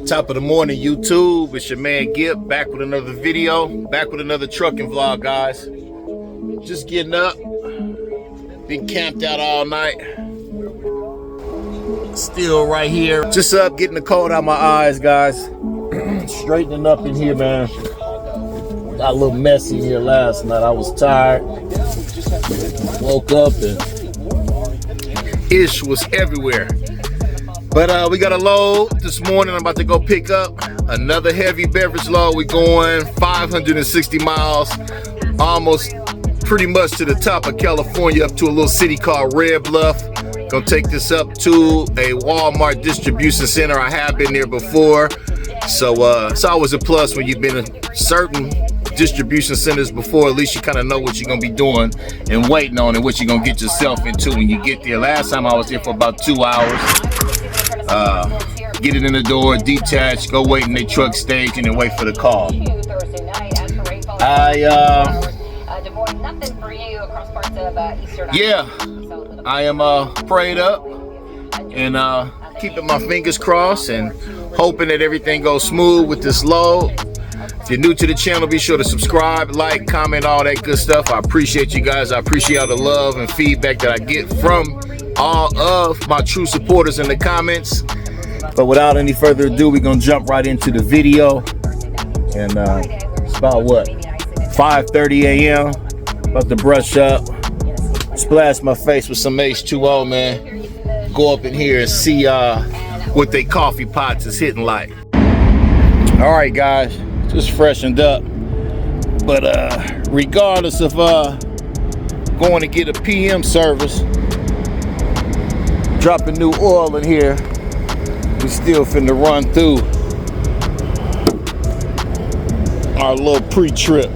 Top of the morning, YouTube. It's your man Gip, back with another video, back with another trucking vlog, guys. Just getting up, been camped out all night. Still right here, just up, getting the cold out my eyes, guys. Straightening up in here, man. Got a little messy here last night. I was tired. Woke up and ish was everywhere. But we got a load this morning. I'm about to go pick up another heavy beverage load. We're going 560 miles, almost pretty much to the top of California, up to a little city called Red Bluff. Gonna take this up to a Walmart distribution center. I have been there before. So it's always a plus when you've been in certain distribution centers before. At least you kind of know what you're gonna be doing and waiting on and what you're gonna get yourself into when you get there. Last time I was there for about 2 hours. Get it in the door, detach, go wait in the truck stage, and then wait for the call. I am prayed up and keeping my fingers crossed and hoping that everything goes smooth with this load. If you're new to the channel, be sure to subscribe, like, comment, all that good stuff. I appreciate you guys. I appreciate all the love and feedback that I get from all of my true supporters in the comments. But without any further ado, we're gonna jump right into the video. And it's about what, 5:30 a.m. About to brush up, splash my face with some H2O, man. Go up in here and see what they coffee pots is hitting like. All right, guys, just freshened up. But regardless of going to get a PM service, dropping new oil in here, we still finna run through our little pre-trip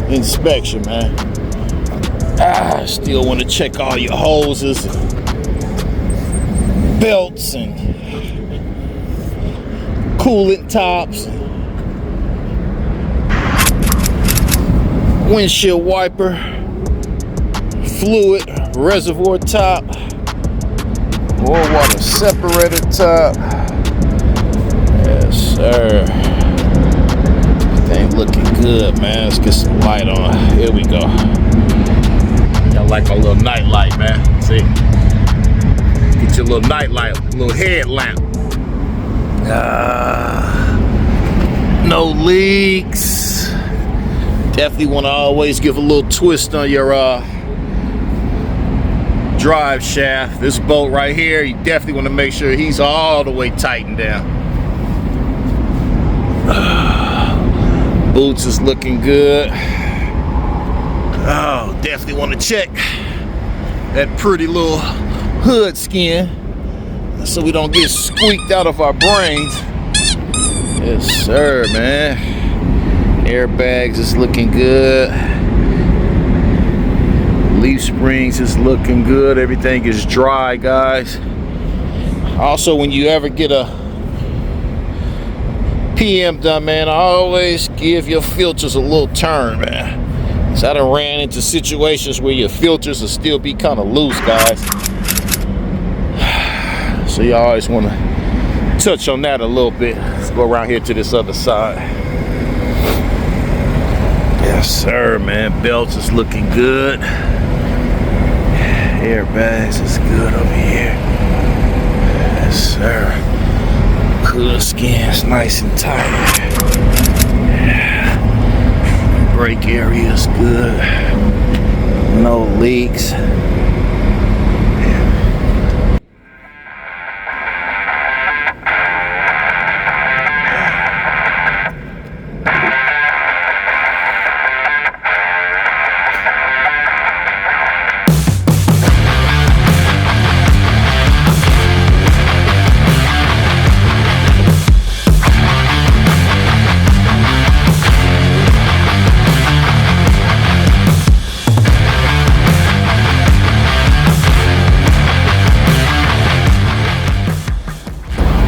inspection, man. I still want to check all your hoses, belts, and coolant tops, windshield wiper, fluid, reservoir top, oil water separator top. Yes, sir. Everything looking good, man. Let's get some light on. Here we go. I like my little night light, man. See? Get your little night light, little headlamp. No leaks. Definitely want to always give a little twist on your drive shaft. This bolt right here, you definitely want to make sure he's all the way tightened down. Boots is looking good. Oh, definitely want to check that pretty little hood skin so we don't get squeaked out of our brains. Yes, sir, man. Airbags is looking good. Leaf springs is looking good. Everything is dry, guys. Also, when you ever get a PM done, man, I always give your filters a little turn, man. So I done ran into situations where your filters will still be kind of loose, guys. So you always want to touch on that a little bit. Let's go around here to this other side. Yes, sir, man. Belts is looking good. Airbags is good over here. Yes, sir. Hood skin's nice and tight. Brake area is good. No leaks.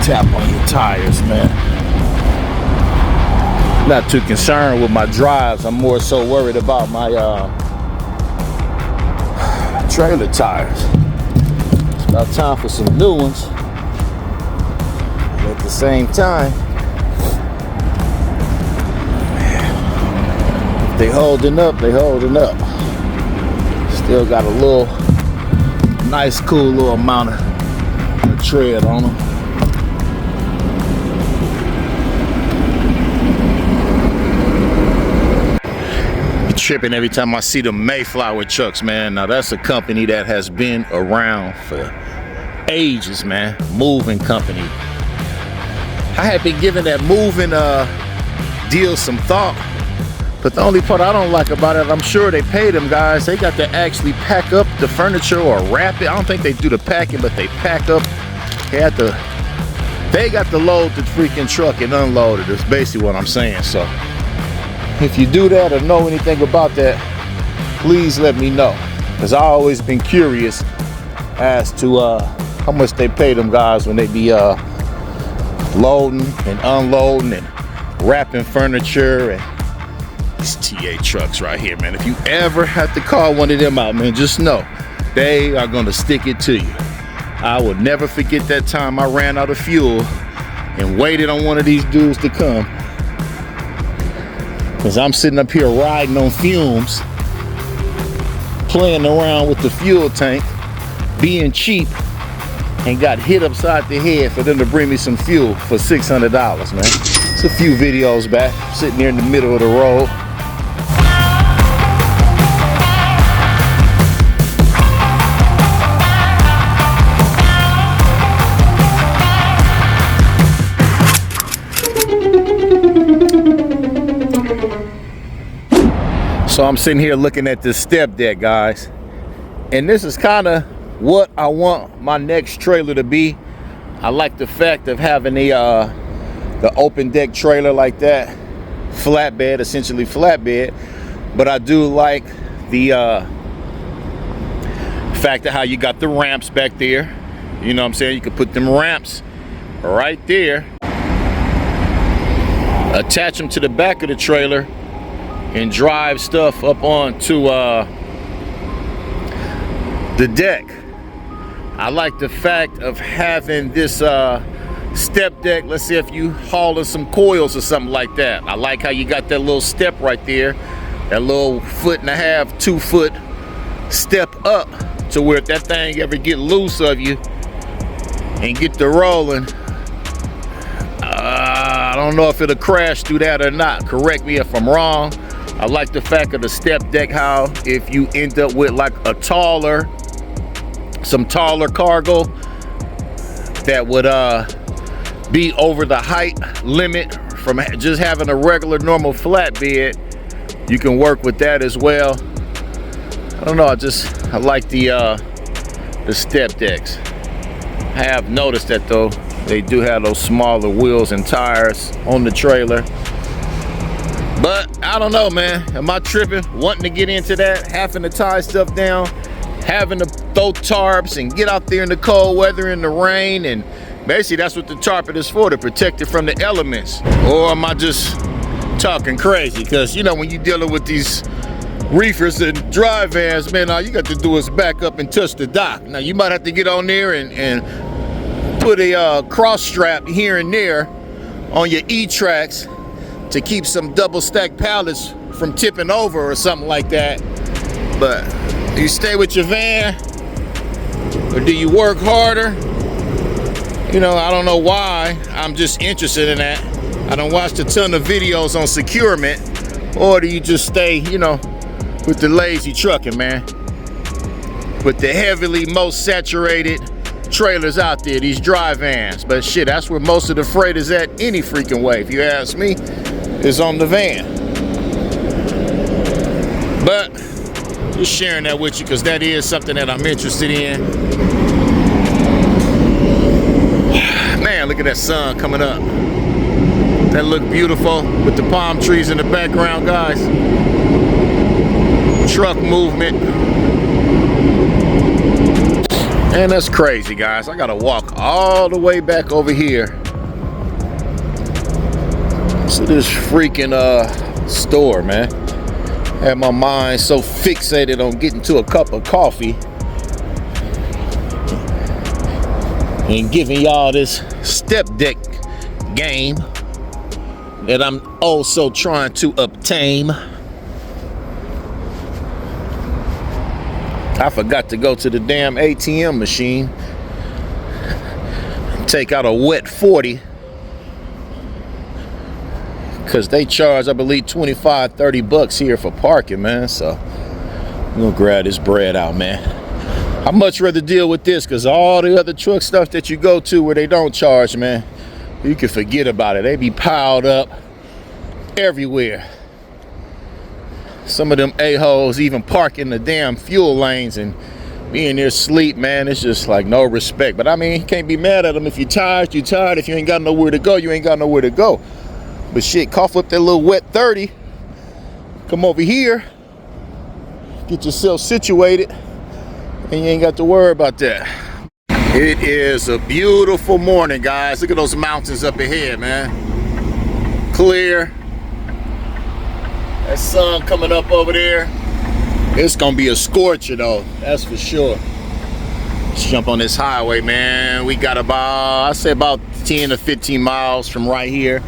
Tap on your tires, man. Not too concerned with my drives. I'm more so worried about my trailer tires. It's about time for some new ones. at the same time, if they holding up, they holding up. Still got a little nice, cool little amount of tread on them. Tripping every time I see the Mayflower Trucks, man. Now that's a company that has been around for ages, man. Moving company. I had been giving that moving deal some thought, but the only part I don't like about it, I'm sure they pay them guys. They got to actually pack up the furniture or wrap it. I don't think they do the packing, but they pack up. They got to load the freaking truck and unload it. That's basically what I'm saying. So if you do that or know anything about that, please let me know, because I've always been curious as to how much they pay them guys when they be loading and unloading and wrapping furniture. And these TA trucks right here, man, if you ever have to call one of them out, man, just know they are gonna stick it to you. I will never forget that time I ran out of fuel and waited on one of these dudes to come. Cause I'm sitting up here riding on fumes, playing around with the fuel tank, being cheap, and got hit upside the head for them to bring me some fuel for $600, man. It's a few videos back, sitting here in the middle of the road. So I'm sitting here looking at this step deck, guys, and this is kind of what I want my next trailer to be. I like the fact of having the open deck trailer like that, flatbed, essentially flatbed, but I do like the fact of how you got the ramps back there. You know what I'm saying? You can put them ramps right there, attach them to the back of the trailer, and drive stuff up onto the deck. I like the fact of having this step deck. Let's say if you hauling some coils or something like that. I like how you got that little step right there, that little 1.5 to 2 foot step up, to where if that thing ever get loose of you and get to rolling, I don't know if it'll crash through that or not. Correct me if I'm wrong. I like the fact of the step deck, how if you end up with like some taller cargo that would be over the height limit from just having a regular normal flatbed, you can work with that as well. I don't know, I like the step decks. I have noticed that though, they do have those smaller wheels and tires on the trailer. But I don't know, man. Am I tripping? Wanting to get into that, having to tie stuff down, having to throw tarps and get out there in the cold weather, in the rain, and basically that's what the tarp is for, to protect it from the elements. Or am I just talking crazy? Because you know, when you're dealing with these reefers and dry vans, man, all you got to do is back up and touch the dock. Now you might have to get on there and put a cross strap here and there on your E-tracks to keep some double stack pallets from tipping over or something like that. But do you stay with your van, or do you work harder? You know, I don't know why. I'm just interested in that. I don't watch a ton of videos on securement. Or do you just stay, you know, with the lazy trucking, man? With the heavily most saturated trailers out there, these dry vans. But shit, that's where most of the freight is at any freaking way, if you ask me, is on the van. But just sharing that with you, because that is something that I'm interested in. Man, look at that sun coming up. That look beautiful with the palm trees in the background, guys. Truck movement. And that's crazy, guys. I gotta walk all the way back over here to this freaking store, man. Had my mind so fixated on getting to a cup of coffee and giving y'all this step deck game that I'm also trying to obtain. I forgot to go to the damn ATM machine, take out a wet 40, because they charge, I believe, 25, 30 bucks here for parking, man. So I'm gonna grab this bread out, man. I'd much rather deal with this, because all the other truck stuff that you go to where they don't charge, man, you can forget about it. They be piled up everywhere. Some of them a-holes even park in the damn fuel lanes and be in there sleep, man. It's just like no respect. But I mean, you can't be mad at them. If you're tired, you're tired. If you ain't got nowhere to go, you ain't got nowhere to go. But shit, cough up that little wet 30. Come over here, get yourself situated, and you ain't got to worry about that. It is a beautiful morning, guys. Look at those mountains up ahead, man. Clear. That sun coming up over there. It's gonna be a scorcher though, that's for sure. Let's jump on this highway, man. We got about, I say about 10 to 15 miles from right here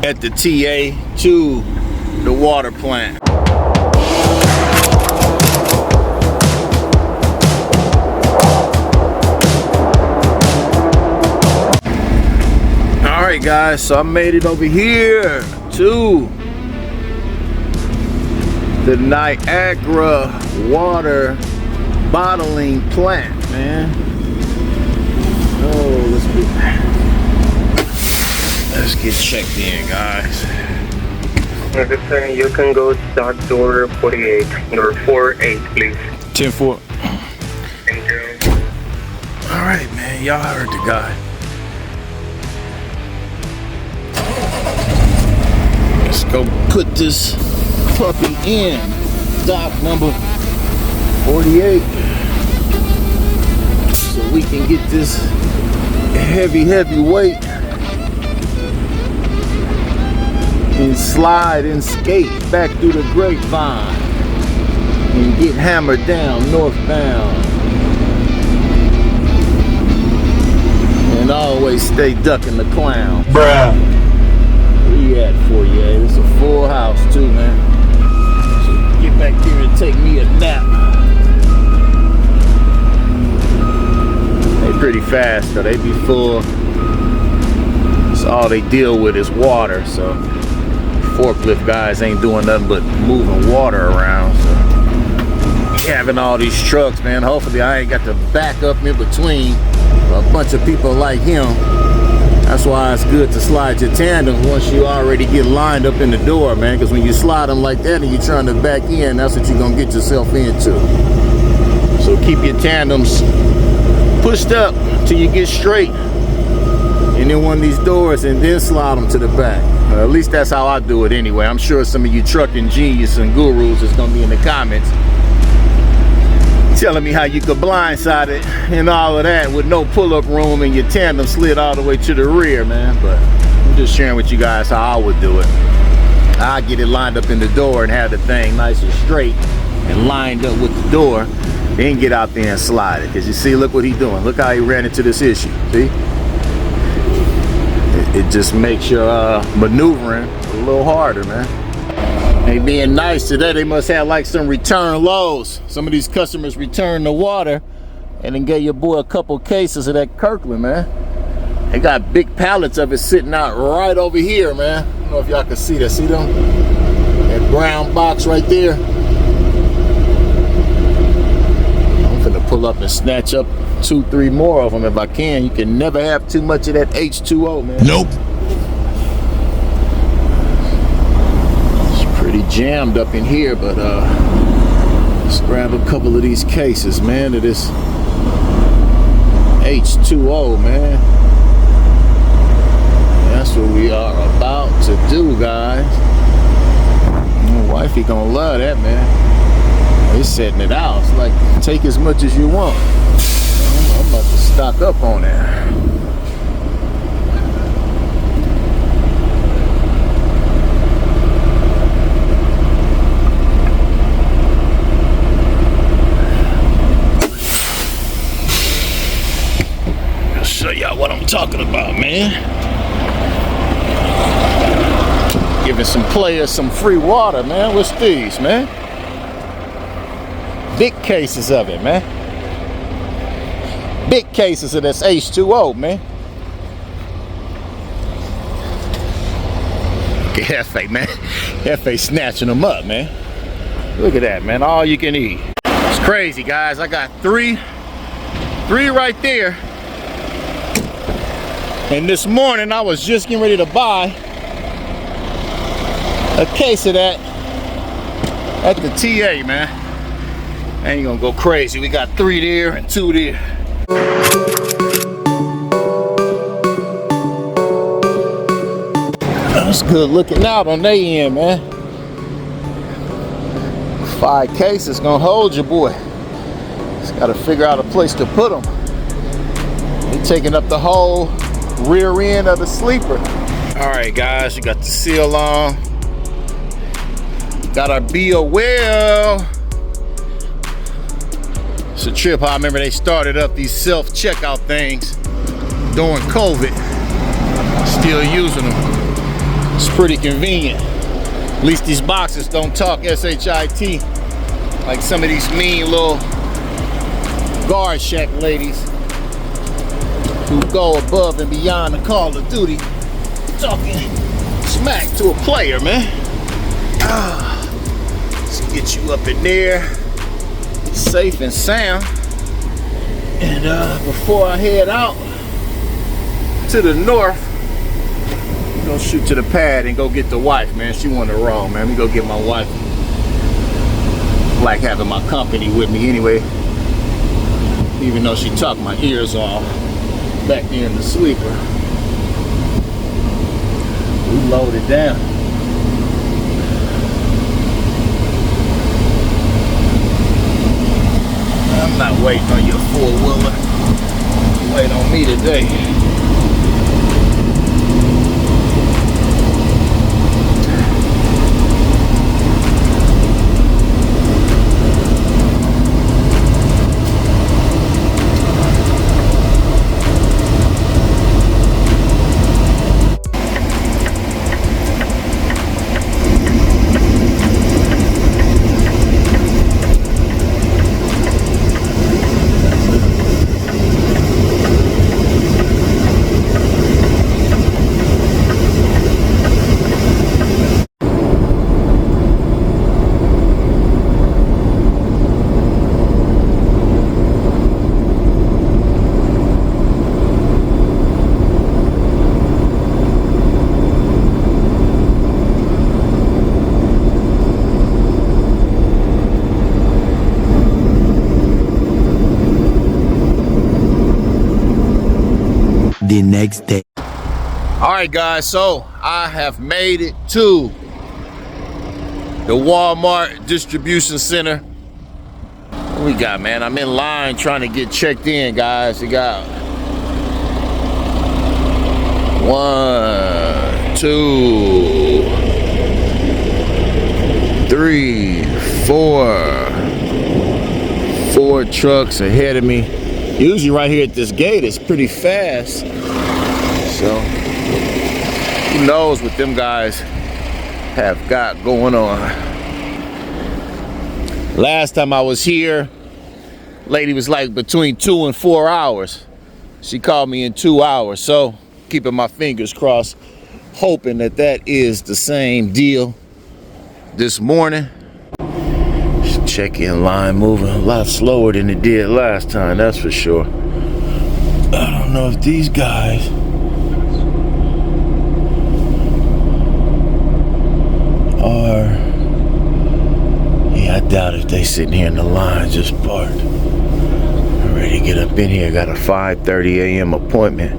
at the TA to the water plant. All right, guys, so I made it over here to the Niagara water bottling plant, man. Oh, let's get checked in, guys. Okay, sir, you can go start door 48, door 48, please. 10-4. Thank you. All right, man, y'all heard the guy. Let's go put this puppy in dock number 48 so we can get this heavy weight and slide and skate back through the grapevine and get hammered down northbound and always stay ducking the clown. Bruh. Where you at, 48? It's a full house too, man. Get back here and take me a nap. They pretty fast though, they be full. So all they deal with is water, so forklift guys ain't doing nothing but moving water around. So having all these trucks, man, hopefully I ain't got to back up in between a bunch of people like him. That's why it's good to slide your tandems once you already get lined up in the door, man, because when you slide them like that and you're trying to back in, that's what you're gonna get yourself into. So keep your tandems pushed up till you get straight and in one of these doors and then slide them to the back. At least that's how I do it anyway. I'm sure some of you trucking genius and gurus is gonna be in the comments telling me how you could blindside it and all of that with no pull-up room and your tandem slid all the way to the rear, man. But I'm just sharing with you guys how I would do it. I get it lined up in the door and have the thing nice and straight and lined up with the door, then get out there and slide it. Because you see, look what he's doing. Look how he ran into this issue. See? It just makes your maneuvering a little harder, man. They being nice today. They must have like some return loads. Some of these customers returned the water and then gave your boy a couple cases of that Kirkland, man. They got big pallets of it sitting out right over here, man. I don't know if y'all can see that. See them? That brown box right there. I'm finna pull up and snatch up 2-3 more of them if I can. You can never have too much of that H2O, man. Nope. Pretty jammed up in here, but let's grab a couple of these cases, man, of this H2O, man. That's what we are about to do, guys. My wifey gonna love that, man. They're setting it out. It's like, take as much as you want. I'm about to stock up on that. Show y'all what I'm talking about, man. Giving some players some free water, man. What's these, man? Big cases of it, man. Big cases of this H2O, man. Look at Hefe, man. Hefe snatching them up, man. Look at that, man. All you can eat. It's crazy, guys. I got three right there. And this morning I was just getting ready to buy a case of that at the TA, man. I ain't gonna go crazy. We got 3 there and 2 there. That's good looking out on their end, man. 5 cases gonna hold you, boy. Just gotta figure out a place to put them. They're taking up the whole rear end of the sleeper. All right, guys, we got the seal on. Got our be a well. It's a trip. I remember they started up these self-checkout things during COVID. Still using them. It's pretty convenient. At least these boxes don't talk SHIT like some of these mean little guard shack ladies who go above and beyond the call of duty, talking smack to a player, man. Let's get you up in there, safe and sound. And before I head out to the north, I'm gonna shoot to the pad and go get the wife, man. She wanted it wrong, man. Let me go get my wife. I like having my company with me anyway, even though she talked my ears off back there in the sleeper. We loaded down. I'm not waiting on your 4-wheeler. Wait on me today. The next day. All right, guys, so I have made it to the Walmart distribution center. What we got, man? I'm in line trying to get checked in, guys. We got 1, 2, 3, 4 trucks ahead of me. Usually right here at this gate it's pretty fast, so who knows what them guys have got going on. Last time I was here, lady was like between 2 and 4 hours. She called me in 2 hours, so keeping my fingers crossed, hoping that that is the same deal this morning. Check-in line moving a lot slower than it did last time, that's for sure. I don't know if these guys are, yeah, I doubt if they sitting here in the line just parked. I'm ready to get up in here. Got a 5:30 a.m. appointment.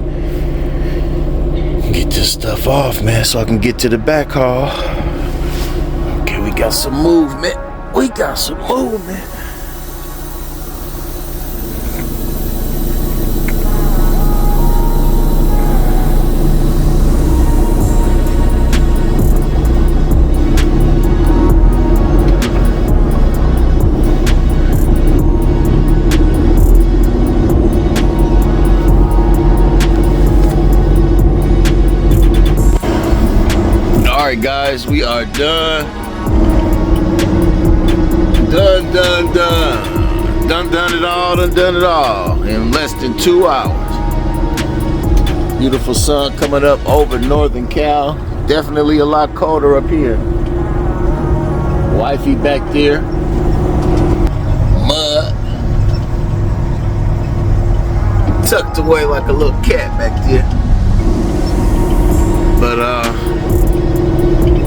Get this stuff off, man, so I can get to the back hall. Okay, we got some movement. We got some movement. All Alright guys, we are done. Done it all in less than 2 hours. Beautiful sun coming up over Northern Cal. Definitely a lot colder up here. Wifey back there. Mud. Tucked away like a little cat back there. But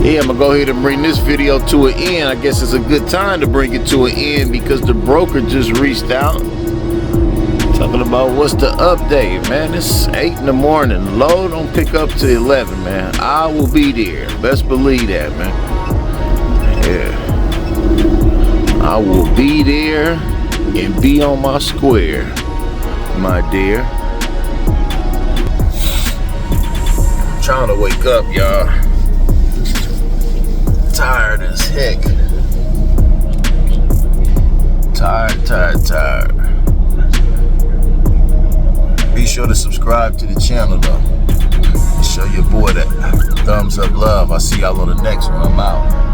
yeah, I'm gonna go ahead and bring this video to an end. I guess it's a good time to bring it to an end because the broker just reached out talking about what's the update, man. It's 8 in the morning. Load don't pick up till 11, man. I will be there. Best believe that, man. Yeah, I will be there and be on my square, my dear. I'm trying to wake up, y'all. Tired as heck. Tired. Be sure to subscribe to the channel though. Show your boy that thumbs up love. I'll see y'all on the next one. I'm out.